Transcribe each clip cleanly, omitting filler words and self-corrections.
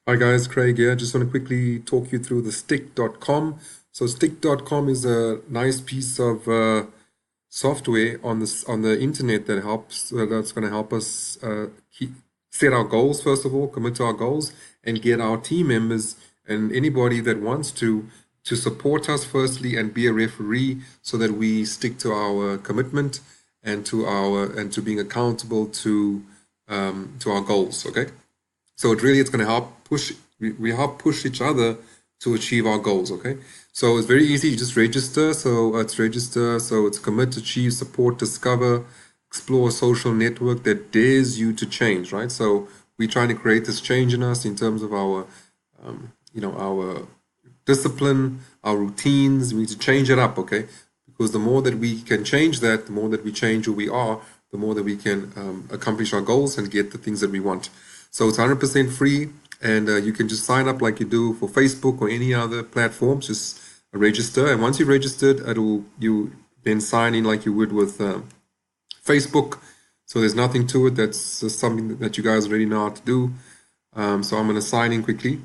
Hi guys, Craig here. Just want to quickly talk you through the Stickk.com. So Stickk.com is a nice piece of software on the internet that helps that's going to help us set our goals first of all, commit to our goals, and get our team members and anybody that wants to support us firstly and be a referee so that we stick to our commitment and to being accountable to our goals. Okay. So it's going to help push, we help push each other to achieve our goals, okay? So it's very easy, you just register. So it's commit, achieve, support, discover, explore a social network that dares you to change, right? So we're trying to create this change in us in terms of our, our discipline, our routines. We need to change it up, okay? Because the more that we can change that, the more that we change who we are, the more that we can accomplish our goals and get the things that we want. So it's 100% free, and you can just sign up like you do for Facebook or any other platforms. Just register, and once you've registered, you then sign in like you would with Facebook. So there's nothing to it. That's just something that you guys already know how to do. So I'm going to sign in quickly,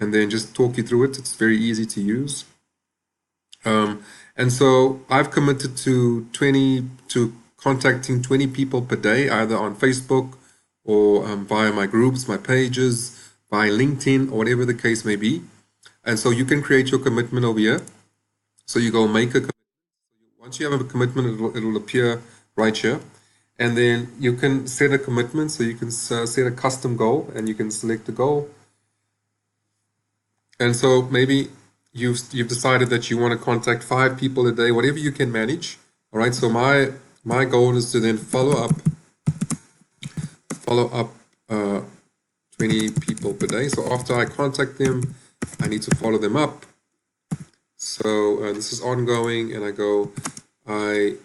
and then just talk you through it. It's very easy to use. And so I've committed to contacting 20 people per day, either on Facebook or via my groups, my pages, via LinkedIn, or whatever the case may be. And so you can create your commitment over here. So you go make a commitment. Once you have a commitment, it'll appear right here. And then you can set a commitment. So you can set a custom goal, and you can select the goal. And so maybe you've decided that you want to contact 5 people a day, whatever you can manage. All right. So my goal is to then follow up 20 people per day. So after I contact them, I need to follow them up. So this is ongoing, and I go, I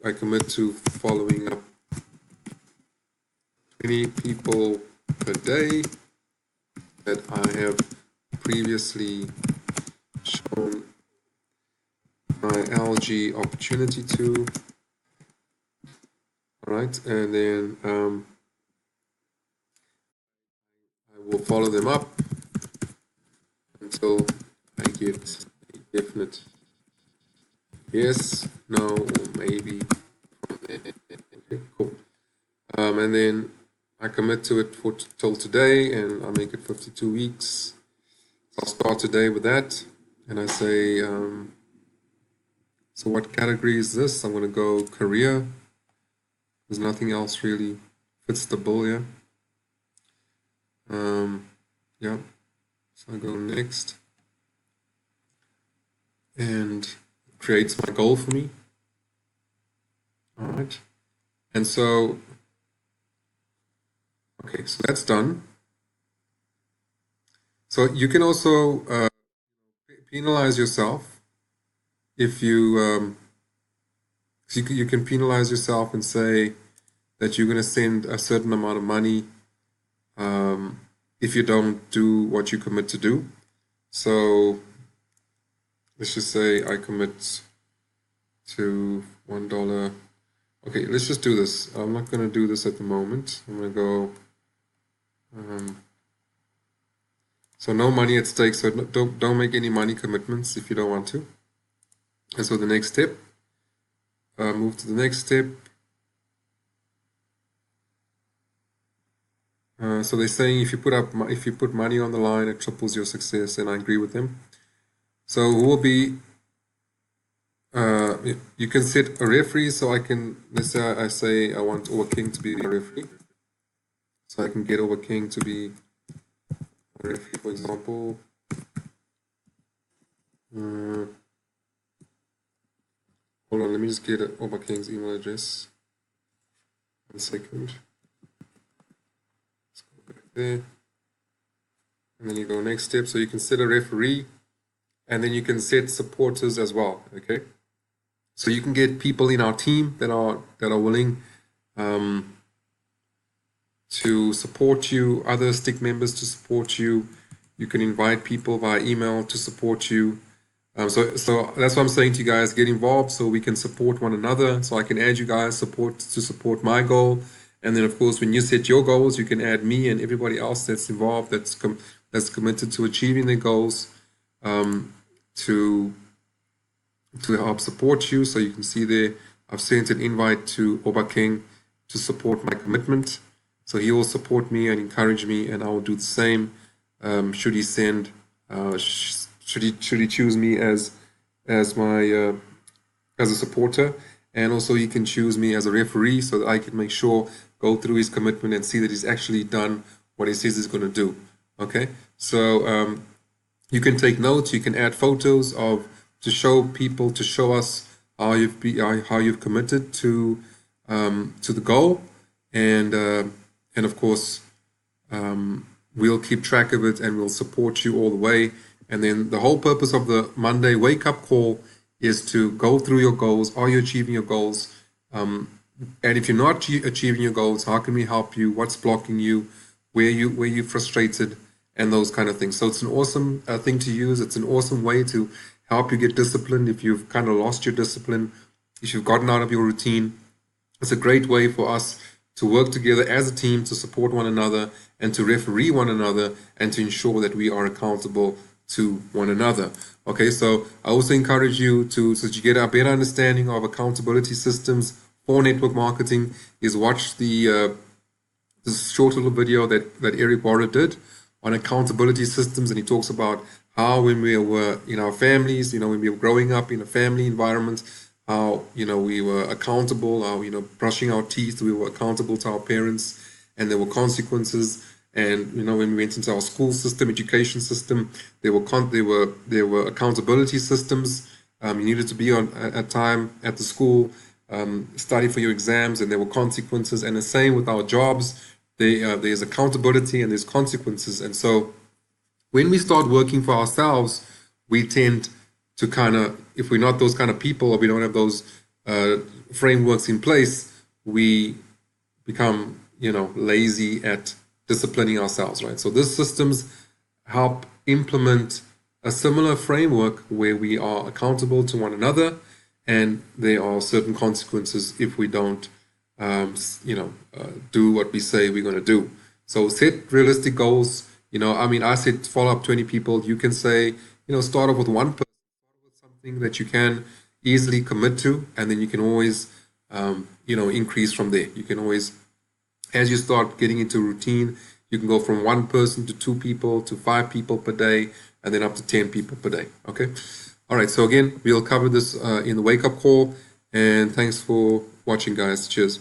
commit to following up 20 people per day that I have previously shown my algae opportunity to. All right, and then will follow them up until I get a definite yes, no, or maybe from there. Okay, cool. And then I commit to it till today, and I make it 52 weeks. I'll start today with that, and I say, so what category is this? I'm going to go career. There's nothing else really fits the bill here. Yeah, so I go next, and it creates my goal for me. All right, and so, okay, so that's done. So you can also penalize yourself if you can penalize yourself and say that you're going to send a certain amount of money if you don't do what you commit to do. So let's just say I commit to $1. Okay, let's just do this. I'm not going to do this at the moment. I'm going to go, so no money at stake. So don't make any money commitments if you don't want to. And so the next step, move to the next step. So they're saying if you put money on the line, it triples your success, and I agree with them. So who will be? You can set a referee. So let's say I say I want Over King to be a referee. So I can get Over King to be a referee, for example. Hold on, let me just get Over King's email address. 1 second. There, and then you go next step. So you can set a referee, and then you can set supporters as well. Okay, so you can get people in our team that are willing to support you, other Stickk members to support you. You can invite people via email to support you. So that's what I'm saying to you guys, get involved so we can support one another. So I can add you guys to support my goal, And then, of course, when you set your goals, you can add me and everybody else that's involved, that's committed to achieving their goals, to help support you. So you can see there, I've sent an invite to Oba King to support my commitment. So he will support me and encourage me, and I will do the same. Should he send, should he choose me as my as a supporter, and also he can choose me as a referee so that I can make sure, go through his commitment and see that he's actually done what he says he's going to do. Okay, so you can take notes, you can add photos to show people, to show us how you've committed to the goal, and of course we'll keep track of it and we'll support you all the way. And then the whole purpose of the Monday wake up call is to go through your goals. Are you achieving your goals? And if you're not achieving your goals, how can we help you? What's blocking you? Where you frustrated? And those kind of things. So it's an awesome thing to use. It's an awesome way to help you get disciplined if you've kind of lost your discipline, if you've gotten out of your routine. It's a great way for us to work together as a team, to support one another and to referee one another and to ensure that we are accountable to one another. Okay, so I also encourage you to, so that you get a better understanding of accountability systems for network marketing, is watch this short little video that Eric Worre did on accountability systems, and he talks about how when we were in our families, when we were growing up in a family environment, how we were accountable, how brushing our teeth, we were accountable to our parents, and there were consequences. And when we went into our school system, education system, there were accountability systems. You needed to be on at time at the school, study for your exams, and there were consequences. And the same with our jobs. There's accountability and there's consequences. And so when we start working for ourselves, we tend to kind of, if we're not those kind of people, or we don't have those frameworks in place, we become lazy at disciplining ourselves, right? So these systems help implement a similar framework where we are accountable to one another, and there are certain consequences if we don't do what we say we're going to do. So set realistic goals. I said follow up 20 people. You can say, start off with one person, start with something that you can easily commit to, and then you can always, increase from there. You can always, as you start getting into routine, you can go from one person to 2 people to 5 people per day, and then up to 10 people per day. Okay. All right. So again, we'll cover this in the wake up call, and thanks for watching, guys. Cheers.